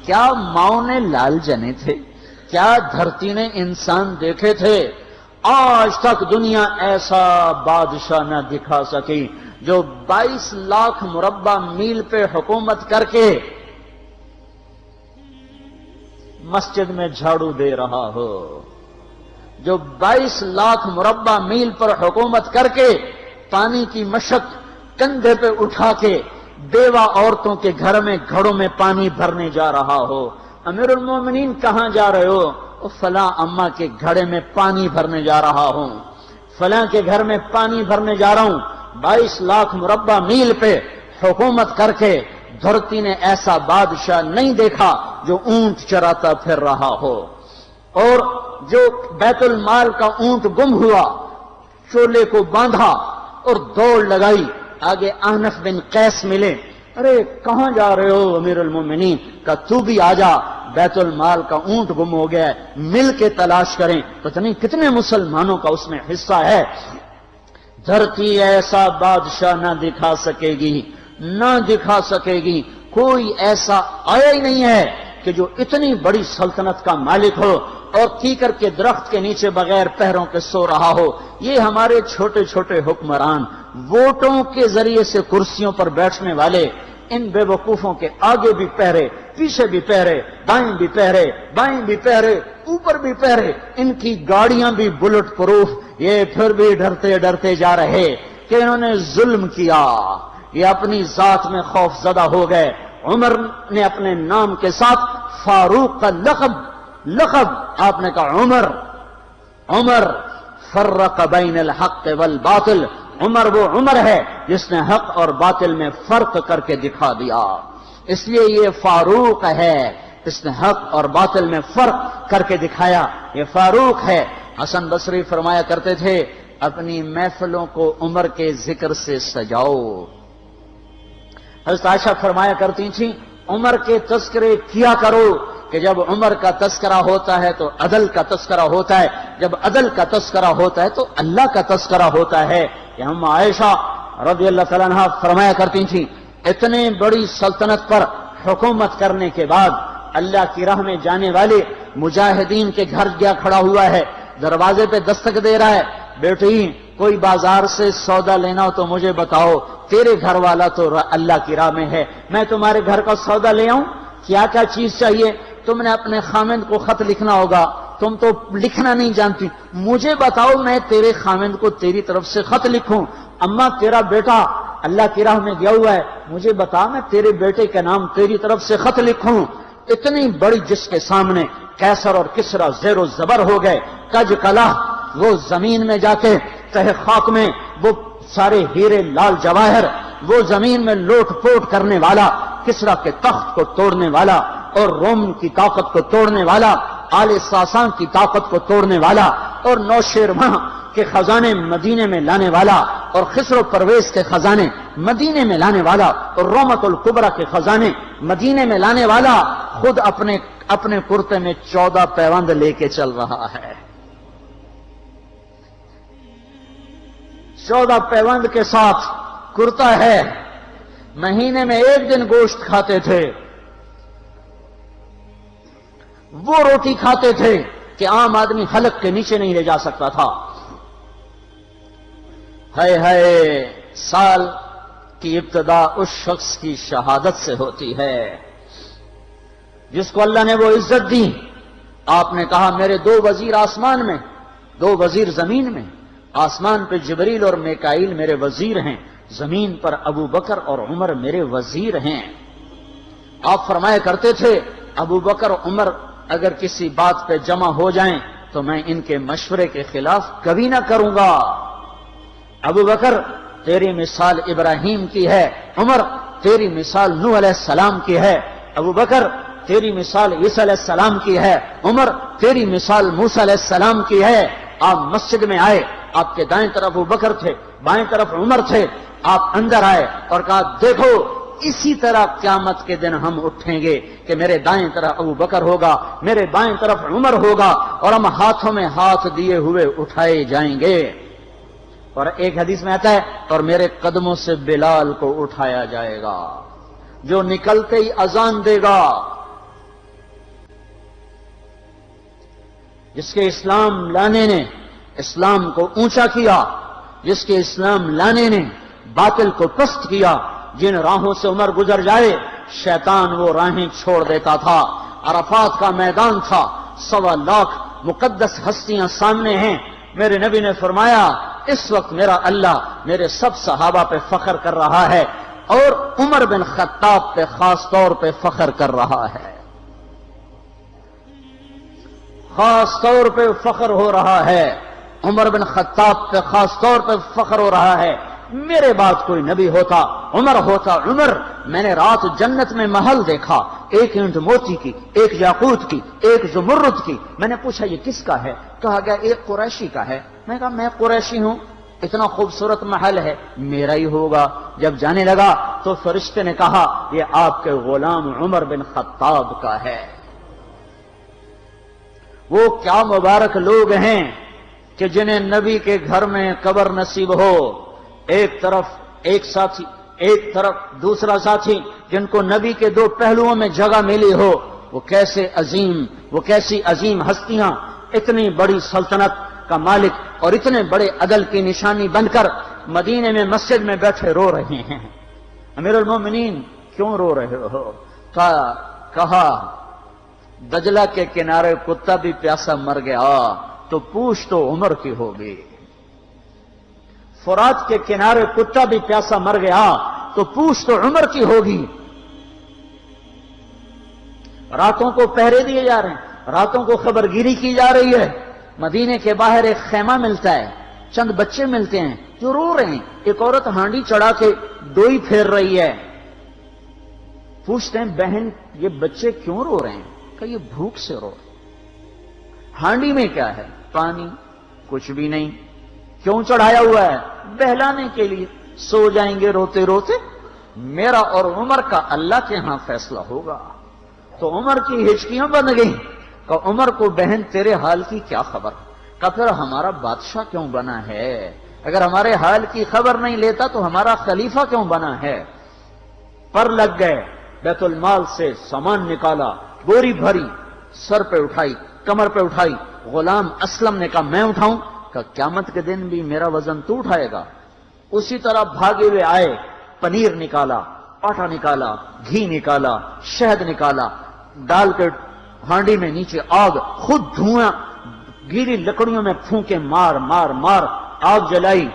کیا ماؤں نے لال جنے تھے؟ کیا دھرتی نے انسان دیکھے تھے؟ آج تک دنیا ایسا بادشاہ نہ دکھا سکی جو 22 لاکھ مربع میل پہ حکومت کر کے مسجد میں جھاڑو دے رہا ہو، جو 22 لاکھ مربع میل پر حکومت کر کے پانی کی مشق کندھے پہ اٹھا کے بیوہ عورتوں کے گھر میں گھڑوں میں پانی بھرنے جا رہا ہو۔ امیر المومنین کہاں جا رہے ہو؟ فلاں اماں کے گھڑے میں پانی بھرنے جا رہا ہوں، فلاں کے گھر میں پانی بھرنے جا رہا ہوں۔ 22 لاکھ مربع میل پہ حکومت کر کے دھرتی نے ایسا بادشاہ نہیں دیکھا جو اونٹ چراتا پھر رہا ہو، اور جو بیت المال کا اونٹ گم ہوا چولے کو باندھا اور دوڑ لگائی، آگے احنف بن قیس ملے، ارے کہاں جا رہے ہو امیر المومنین؟ کہ تو بھی آجا، بیت المال کا اونٹ گم ہو گیا ہے، مل کے تلاش کریں۔ پتہ نہیں کتنے مسلمانوں کا اس میں حصہ ہے۔ دھرتی ایسا بادشاہ نہ دکھا سکے گی، نہ دکھا سکے گی، کوئی ایسا آیا ہی نہیں ہے کہ جو اتنی بڑی سلطنت کا مالک ہو اور کیکر کے درخت کے نیچے بغیر پیروں کے سو رہا ہو۔ یہ ہمارے چھوٹے چھوٹے حکمران، ووٹوں کے ذریعے سے کرسیوں پر بیٹھنے والے، ان بے وقوفوں کے آگے بھی پہرے، پیچھے بھی پہرے، دائیں بھی پہرے، بائیں بھی پہرے، اوپر بھی پہرے، ان کی گاڑیاں بھی بلٹ پروف، یہ پھر بھی ڈرتے ڈرتے جا رہے کہ انہوں نے ظلم کیا، یہ اپنی ذات میں خوف زدہ ہو گئے۔ عمر نے اپنے نام کے ساتھ فاروق کا لقب آپ نے کہا عمر فرق بین الحق والباطل، عمر وہ عمر ہے جس نے حق اور باطل میں فرق کر کے دکھا دیا، اس لیے یہ فاروق ہے، اس نے حق اور باطل میں فرق کر کے دکھایا، یہ فاروق ہے۔ حسن بصری فرمایا کرتے تھے اپنی محفلوں کو عمر کے ذکر سے سجاؤ۔ حضرت عائشہ فرمایا کرتی تھیں عمر کے تذکرے کیا کرو، کہ جب عمر کا تذکرہ ہوتا ہے تو عدل کا تذکرہ ہوتا ہے، جب عدل کا تذکرہ ہوتا ہے تو اللہ کا تذکرہ ہوتا ہے۔ کہ ہم عائشہ رضی اللہ تعالیٰ عنہ فرمایا کرتی تھیں اتنے بڑی سلطنت پر حکومت کرنے کے بعد اللہ کی راہ میں جانے والے مجاہدین کے گھر گیا کھڑا ہوا ہے، دروازے پہ دستک دے رہا ہے، بیٹی کوئی بازار سے سودا لینا ہو تو مجھے بتاؤ، تیرے گھر والا تو اللہ کی راہ میں ہے، میں تمہارے گھر کا سودا لے آؤں، کیا کیا چیز چاہیے؟ تم نے اپنے خامند کو خط لکھنا ہوگا، تم تو لکھنا نہیں جانتی، مجھے بتاؤ میں تیرے خامند کو تیری طرف سے خط لکھوں۔ اما تیرا بیٹا اللہ کی راہ میں گیا ہوا ہے، مجھے بتا میں تیرے بیٹے کے نام تیری طرف سے خط لکھوں۔ اتنی بڑی جس کے سامنے کیسر اور کسرا زیر و زبر ہو گئے، کج کلا، وہ زمین میں جا کے تہ خاک میں وہ سارے ہیرے لال جواہر، وہ زمین میں لوٹ پوٹ کرنے والا، کسرا کے تخت کو توڑنے والا اور روم کی طاقت کو توڑنے والا، آل ساسان کی طاقت کو توڑنے والا اور نوشیروان کے خزانے مدینے میں لانے والا اور خسرو پرویز کے خزانے مدینے میں لانے والا اور رومت الکبرا کے خزانے مدینے میں لانے والا خود اپنے کرتے میں 14 پیوند لے کے چل رہا ہے۔ 14 پیوند کے ساتھ کرتا ہے، مہینے میں 1 دن گوشت کھاتے تھے، وہ روٹی کھاتے تھے کہ عام آدمی حلق کے نیچے نہیں لے جا سکتا تھا۔ ہے سال کی ابتدا اس شخص کی شہادت سے ہوتی ہے جس کو اللہ نے وہ عزت دی۔ آپ نے کہا میرے 2 وزیر آسمان میں، 2 وزیر زمین میں، آسمان پہ جبریل اور میکائیل میرے وزیر ہیں، زمین پر ابو بکر اور عمر میرے وزیر ہیں۔ آپ فرمایا کرتے تھے ابو بکر عمر اگر کسی بات پہ جمع ہو جائیں تو میں ان کے مشورے کے خلاف کبھی نہ کروں گا۔ ابو بکر تیری مثال ابراہیم کی ہے، عمر تیری مثال نوح علیہ السلام کی ہے، ابو بکر تیری مثال عیسیٰ علیہ السلام کی ہے، عمر تیری مثال موسیٰ علیہ السلام کی ہے۔ آپ مسجد میں آئے، آپ کے دائیں طرف ابو بکر تھے، بائیں طرف عمر تھے، آپ اندر آئے اور کہا دیکھو اسی طرح قیامت کے دن ہم اٹھیں گے کہ میرے دائیں طرف ابو بکر ہوگا، میرے بائیں طرف عمر ہوگا اور ہم ہاتھوں میں ہاتھ دیے ہوئے اٹھائے جائیں گے۔ اور ایک حدیث میں آتا ہے اور میرے قدموں سے بلال کو اٹھایا جائے گا، جو نکلتے ہی اذان دے گا جس کے اسلام لانے نے اسلام کو اونچا کیا، جس کے اسلام لانے نے باطل کو پست کیا، جن راہوں سے عمر گزر جائے شیطان وہ راہیں چھوڑ دیتا تھا۔ عرفات کا میدان تھا، 1.25 لاکھ مقدس ہستیاں سامنے ہیں۔ میرے نبی نے فرمایا اس وقت میرا اللہ میرے سب صحابہ پہ فخر کر رہا ہے اور عمر بن خطاب پہ خاص طور پہ فخر کر رہا ہے، خاص طور پہ فخر ہو رہا ہے، عمر بن خطاب پہ خاص طور پہ فخر ہو رہا ہے۔ میرے بعد کوئی نبی ہوتا عمر ہوتا۔ عمر، میں نے رات جنت میں محل دیکھا، ایک اینٹ موتی کی، ایک یاقوت کی، ایک زمرد کی۔ میں نے پوچھا یہ کس کا ہے؟ کہا گیا ایک قریشی کا ہے۔ میں کہا میں قریشی ہوں، اتنا خوبصورت محل ہے، میرا ہی ہوگا۔ جب جانے لگا تو فرشتے نے کہا یہ آپ کے غلام عمر بن خطاب کا ہے۔ وہ کیا مبارک لوگ ہیں کہ جنہیں نبی کے گھر میں قبر نصیب ہو، ایک طرف ایک ساتھی، ایک طرف دوسرا ساتھی، جن کو نبی کے دو پہلوؤں میں جگہ ملی ہو۔ وہ کیسی عظیم ہستیاں، اتنی بڑی سلطنت کا مالک اور اتنے بڑے عدل کی نشانی بن کر مدینے میں مسجد میں بیٹھے رو رہے ہیں۔ امیر المومنین کیوں رو رہے ہو؟ کہا دجلہ کے کنارے کتا بھی پیاسا مر گیا تو پوچھ تو عمر کی ہوگی، فرات کے کنارے کتا بھی پیاسا مر گیا تو پوچھ تو عمر کی ہوگی۔ راتوں کو پہرے دیے جا رہے ہیں، راتوں کو خبرگیری کی جا رہی ہے۔ مدینے کے باہر ایک خیمہ ملتا ہے، چند بچے ملتے ہیں جو رو رہے ہیں۔ ایک عورت ہانڈی چڑھا کے ڈوئی پھیر رہی ہے۔ پوچھتے ہیں بہن یہ بچے کیوں رو رہے ہیں؟ کہ یہ بھوک سے رو رہے ہیں۔ ہانڈی میں کیا ہے؟ پانی، کچھ بھی نہیں۔ کیوں چڑھایا ہوا ہے؟ بہلانے کے لیے، سو جائیں گے روتے روتے، میرا اور عمر کا اللہ کے ہاں فیصلہ ہوگا۔ تو عمر کی ہچکیاں بن گئیں کہ عمر کو بہن تیرے حال کی کیا خبر؟ کہ پھر ہمارا بادشاہ کیوں بنا ہے؟ اگر ہمارے حال کی خبر نہیں لیتا تو ہمارا خلیفہ کیوں بنا ہے؟ پر لگ گئے، بیت المال سے سامان نکالا، بوری بھری، سر پہ اٹھائی، کمر پہ اٹھائی۔ غلام اسلم نے کہا میں اٹھاؤں؟ کہ قیامت کے دن بھی میرا وزن تو اٹھائے گا۔ اسی طرح بھاگے ہوئے آئے، پنیر نکالا، آٹا نکالا، گھی نکالا، شہد نکالا، ڈال کے ہانڈی میں نیچے آگ، خود دھواں گیلی لکڑیوں میں پھونکے مار مار مار آگ جلائی،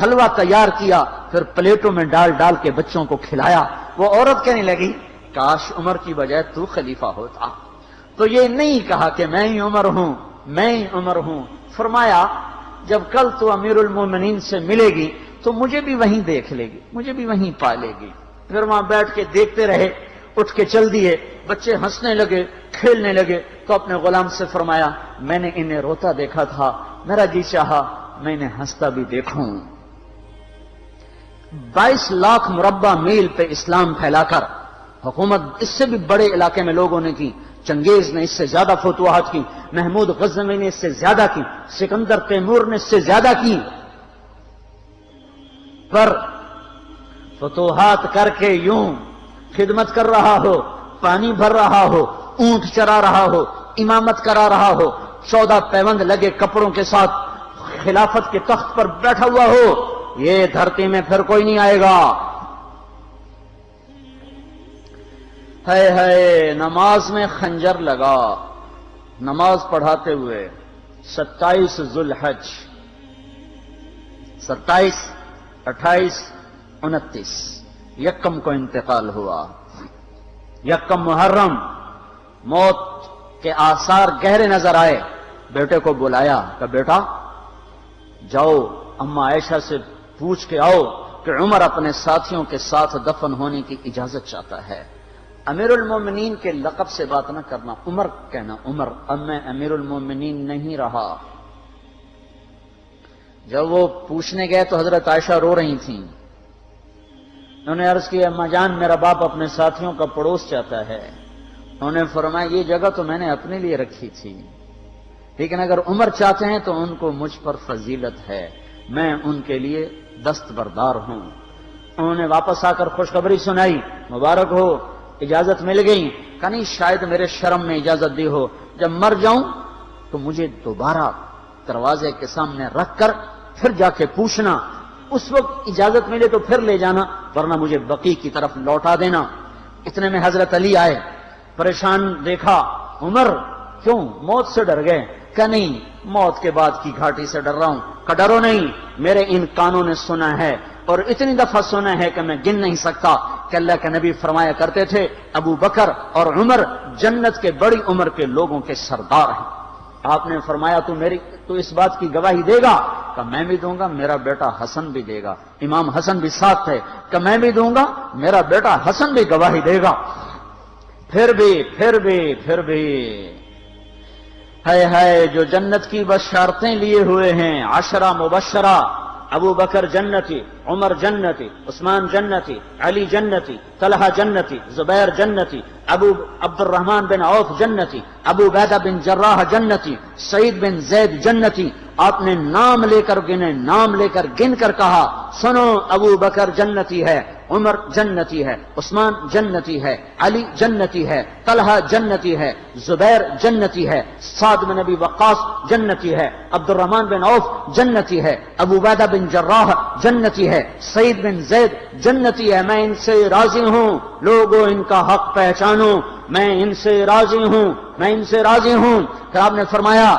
حلوہ تیار کیا، پھر پلیٹوں میں ڈال ڈال کے بچوں کو کھلایا۔ وہ عورت کہنے لگی کاش عمر کی بجائے تو خلیفہ ہوتا۔ تو یہ نہیں کہا کہ میں ہی عمر ہوں، میں ہی عمر ہوں۔ فرمایا جب کل تو امیر المومنین سے ملے گی تو مجھے بھی وہیں دیکھ لے گی، مجھے بھی وہیں پا لے گی۔ پھر وہاں بیٹھ کے دیکھتے رہے، اٹھ کے چل دیے۔ بچے ہنسنے لگے، کھیلنے لگے تو اپنے غلام سے فرمایا میں نے انہیں روتا دیکھا تھا، میرا جی چاہا میں انہیں ہنستا بھی دیکھوں۔ 22 لاکھ مربع میل پہ اسلام پھیلا کر حکومت اس سے بھی بڑے علاقے میں لوگوں نے کی۔ چنگیز نے اس سے زیادہ فتوحات کی، محمود غزنوی نے اس سے زیادہ کی، سکندر تیمور نے اس سے زیادہ کی۔ پر فتوحات کر کے یوں خدمت کر رہا ہو، پانی بھر رہا ہو، اونٹ چرا رہا ہو، امامت کرا رہا ہو، 14 پیوند لگے کپڑوں کے ساتھ خلافت کے تخت پر بیٹھا ہوا ہو، یہ دھرتی میں پھر کوئی نہیں آئے گا۔ ہے نماز میں خنجر لگا، نماز پڑھاتے ہوئے 27 ذوالحج، 27، 28، 29 یکم کو انتقال ہوا۔ یکم محرم موت کے آثار گہرے نظر آئے۔ بیٹے کو بلایا کہ بیٹا جاؤ اما عائشہ سے پوچھ کے آؤ کہ عمر اپنے ساتھیوں کے ساتھ دفن ہونے کی اجازت چاہتا ہے۔ امیر المومنین کے لقب سے بات نہ کرنا، عمر کہنا، عمر، اب میں امیر المومنین نہیں رہا۔ جب وہ پوچھنے گئے تو حضرت عائشہ رو رہی تھیں۔ انہوں نے عرض کیا اما جان میرا باپ اپنے ساتھیوں کا پڑوس چاہتا ہے۔ انہوں نے فرمایا یہ جگہ تو میں نے اپنے لیے رکھی تھی، لیکن اگر عمر چاہتے ہیں تو ان کو مجھ پر فضیلت ہے، میں ان کے لیے دستبردار ہوں۔ انہوں نے واپس آ کر خوشخبری سنائی، مبارک ہو اجازت مل گئی۔ کہ نہیں شاید میرے شرم میں اجازت دی ہو، جب مر جاؤں تو مجھے دوبارہ دروازے کے سامنے رکھ کر پھر جا کے پوچھنا، اس وقت اجازت ملے تو پھر لے جانا، ورنہ مجھے بقیع کی طرف لوٹا دینا۔ اتنے میں حضرت علی آئے، پریشان دیکھا، عمر کیوں موت سے ڈر گئے؟ کہ نہیں، موت کے بعد کی گھاٹی سے ڈر رہا ہوں۔ کہ ڈرو نہیں، میرے ان کانوں نے سنا ہے اور اتنی دفعہ سنا ہے کہ میں گن نہیں سکتا کہ اللہ کے نبی فرمایا کرتے تھے ابو بکر اور عمر جنت کے بڑی عمر کے لوگوں کے سردار ہیں۔ آپ نے فرمایا تو اس بات کی گواہی دے گا؟ کہ میں بھی دوں گا، میرا بیٹا حسن بھی دے گا۔ امام حسن بھی ساتھ تھے کہ میں بھی دوں گا، میرا بیٹا حسن بھی گواہی دے گا۔ پھر بھی ہے جو جنت کی بشارتیں لیے ہوئے ہیں، 10 مبشرہ، ابو بکر جنتی، عمر جنتی، عثمان جنتی، علی جنتی، طلحہ جنتی، زبیر جنتی، ابو عبد الرحمن بن عوف جنتی، ابو عبیدہ بن جراح جنتی، سعید بن زید جنتی۔ آپ نے نام لے کر گنے، نام لے کر گن کر کہا، سنو ابو بکر جنتی ہے، عمر جنتی ہے، عثمان جنتی ہے، علی جنتی ہے، طلحہ جنتی ہے، زبیر جنتی ہے، سعد بن ابی وقاص جنتی ہے، عبد الرحمن بن عوف جنتی ہے، ابو عبیدہ بن جراح جنتی ہے، سعید بن زید جنتی ہے۔ میں ان سے راضی ہوں، لوگوں ان کا حق پہچانو، میں ان سے راضی ہوں، میں ان سے راضی ہوں۔ پھر آپ نے فرمایا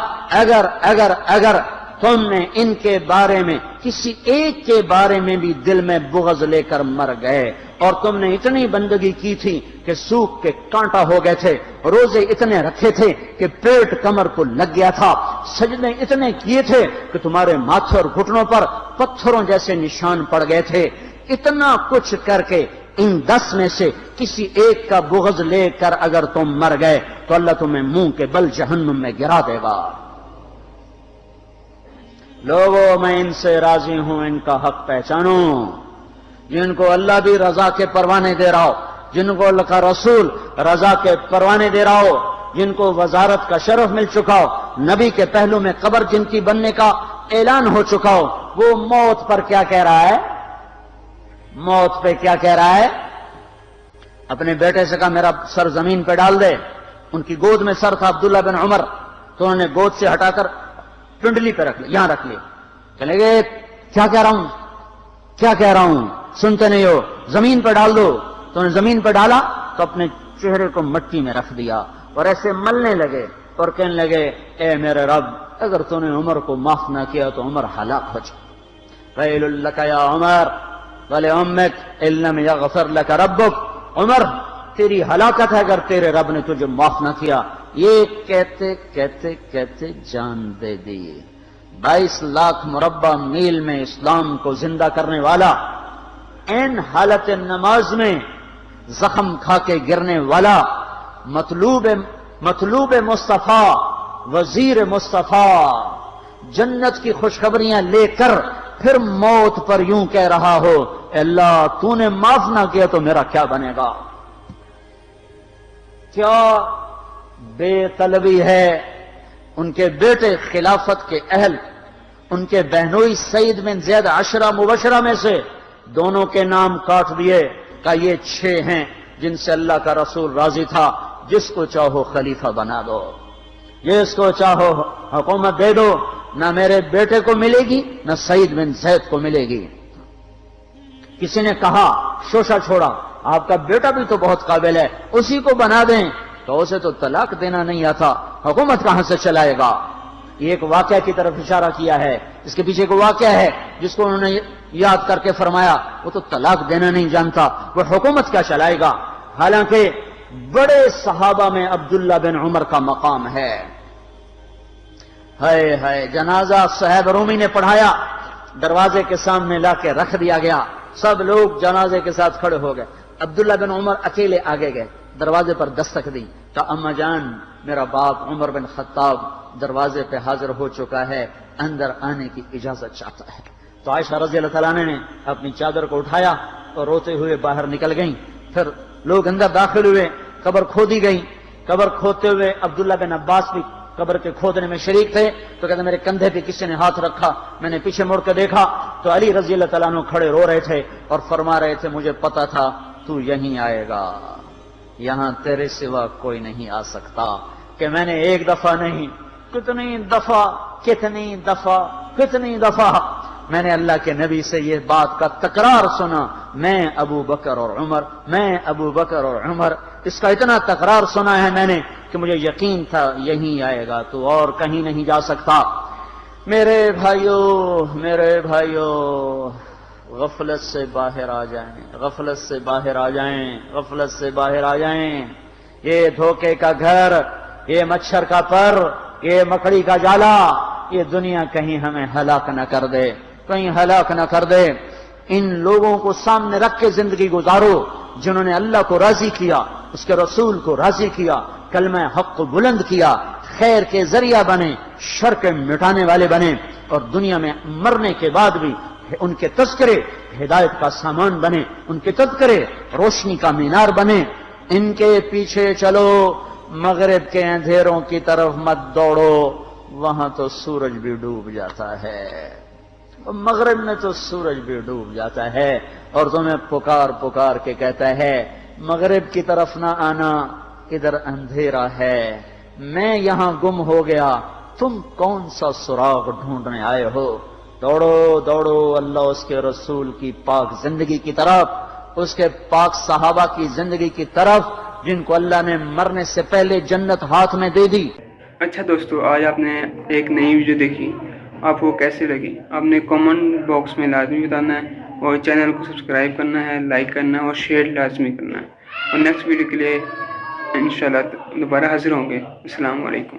اگر تم نے ان کے بارے میں کسی ایک کے بارے میں بھی دل میں بغض لے کر مر گئے، اور تم نے اتنی بندگی کی تھی کہ سوکھ کے کانٹا ہو گئے تھے، روزے اتنے رکھے تھے کہ پیٹ کمر کو لگ گیا تھا، سجدے اتنے کیے تھے کہ تمہارے ماتھے اور گھٹنوں پر پتھروں جیسے نشان پڑ گئے تھے، اتنا کچھ کر کے ان 10 میں سے کسی ایک کا بغض لے کر اگر تم مر گئے تو اللہ تمہیں منہ کے بل جہنم میں گرا دے گا۔ لوگوں میں ان سے راضی ہوں، ان کا حق پہچانو۔ جن کو اللہ بھی رضا کے پروانے دے رہا ہو، جن کو اللہ کا رسول رضا کے پروانے دے رہا ہو، جن کو وزارت کا شرف مل چکا ہو، نبی کے پہلو میں قبر جن کی بننے کا اعلان ہو چکا ہو، وہ موت پر کیا کہہ رہا ہے؟ موت پہ کیا کہہ رہا ہے؟ اپنے بیٹے سے کہا میرا سر زمین پہ ڈال دے۔ ان کی گود میں سر تھا عبداللہ بن عمر، تو انہوں نے گود سے ہٹا کر پنڈلی پہ رکھ لیا، یہاں رکھ لیا۔ چلے گئے، کیا کہہ رہا ہوں سنتے نہیں ہو، زمین پہ ڈال دو۔ تو انہیں زمین پہ ڈالا تو اپنے چہرے کو مٹی میں رکھ دیا اور ایسے ملنے لگے اور کہنے لگے اے میرے رب، اگر تو نے عمر کو معاف نہ کیا تو عمر ہلاک ہو جائے۔ ویل لک یا عمر ولامک ان لم یغفر لک ربک، عمر تیری ہلاکت ہے اگر تیرے رب نے تجھے معاف نہ کیا۔ یہ کہتے کہتے کہتے جان دے دی۔ 22 لاکھ مربع میل میں اسلام کو زندہ کرنے والا، این حالت نماز میں زخم کھا کے گرنے والا، مطلوب مصطفیٰ، وزیر مصطفیٰ، جنت کی خوشخبریاں لے کر پھر موت پر یوں کہہ رہا ہو اے اللہ تو نے معاف نہ کیا تو میرا کیا بنے گا؟ کیا بے طلبی ہے۔ ان کے بیٹے خلافت کے اہل، ان کے بہنوئی سعید بن زید 10 مبشرہ میں سے دونوں کے نام کاٹ دیے کہ یہ 6 ہیں جن سے اللہ کا رسول راضی تھا، جس کو چاہو خلیفہ بنا دو، جس کو چاہو حکومت دے دو، نہ میرے بیٹے کو ملے گی نہ سعید بن زید کو ملے گی۔ کسی نے کہا شوشہ چھوڑا، آپ کا بیٹا بھی تو بہت قابل ہے، اسی کو بنا دیں، تو اسے تو طلاق دینا نہیں آتا، حکومت کہاں سے چلائے گا؟ یہ ایک واقعہ کی طرف اشارہ کیا ہے، اس کے پیچھے ایک واقعہ ہے جس کو انہوں نے یاد کر کے فرمایا وہ تو طلاق دینا نہیں جانتا، وہ حکومت کیا چلائے گا؟ حالانکہ بڑے صحابہ میں عبداللہ بن عمر کا مقام ہے۔ ہے جنازہ صہیب رومی نے پڑھایا، دروازے کے سامنے لا کے رکھ دیا گیا، سب لوگ جنازے کے ساتھ کھڑے ہو گئے، عبداللہ بن عمر اکیلے آگے گئے، دروازے پر دستک دی کہ اما جان میرا باپ عمر بن خطاب دروازے پہ حاضر ہو چکا ہے، اندر آنے کی اجازت چاہتا ہے۔ تو عائشہ رضی اللہ تعالیٰ نے اپنی چادر کو اٹھایا اور روتے ہوئے باہر نکل گئیں۔ پھر لوگ اندر داخل ہوئے، قبر کھودی گئی، قبر کھودتے ہوئے عبداللہ بن عباس بھی قبر کے کھودنے میں شریک تھے، تو کہتے میرے کندھے پہ کسی نے ہاتھ رکھا، میں نے پیچھے مڑ کے دیکھا تو علی رضی اللہ تعالیٰ عنہ کھڑے رو رہے تھے اور فرما رہے تھے مجھے پتا تھا تو یہیں آئے گا، یہاں تیرے سوا کوئی نہیں آ سکتا، کہ میں نے ایک دفعہ نہیں کتنی دفعہ میں نے اللہ کے نبی سے یہ بات کا تکرار سنا، میں ابو بکر اور عمر، اس کا اتنا تکرار سنا ہے میں نے کہ مجھے یقین تھا یہیں آئے گا، تو اور کہیں نہیں جا سکتا۔ میرے بھائیو غفلت سے باہر آ جائیں، یہ دھوکے کا گھر، یہ مچھر کا پر، یہ مکڑی کا جالا، یہ دنیا کہیں ہمیں ہلاک نہ کر دے۔ ان لوگوں کو سامنے رکھ کے زندگی گزارو جنہوں نے اللہ کو راضی کیا، اس کے رسول کو راضی کیا، کلمہ حق کو بلند کیا، خیر کے ذریعہ بنے، شر کے مٹانے والے بنے، اور دنیا میں مرنے کے بعد بھی ان کے تذکرے ہدایت کا سامان بنے، ان کے تذکرے روشنی کا مینار بنے۔ ان کے پیچھے چلو، مغرب کے اندھیروں کی طرف مت دوڑو، وہاں تو سورج بھی ڈوب جاتا ہے، مغرب میں تو سورج بھی ڈوب جاتا ہے، اور تمہیں پکار کے کہتا ہے مغرب کی طرف نہ آنا، ادھر اندھیرا ہے، میں یہاں گم ہو گیا، تم کون سا سراغ ڈھونڈنے آئے ہو؟ دوڑو اللہ اس کے رسول کی پاک زندگی کی طرف، اس کے پاک صحابہ کی زندگی کی طرف، جن کو اللہ نے مرنے سے پہلے جنت ہاتھ میں دے دی۔ اچھا دوستو، آج آپ نے ایک نئی ویڈیو دیکھی، آپ کو کیسی لگی؟ آپ نے کامنٹ باکس میں لازمی بتانا ہے، اور چینل کو سبسکرائب کرنا ہے، لائک کرنا ہے، اور شیئر لازمی کرنا ہے، اور نیکسٹ ویڈیو کے لیے انشاءاللہ دوبارہ حاضر ہوں گے۔ السلام علیکم۔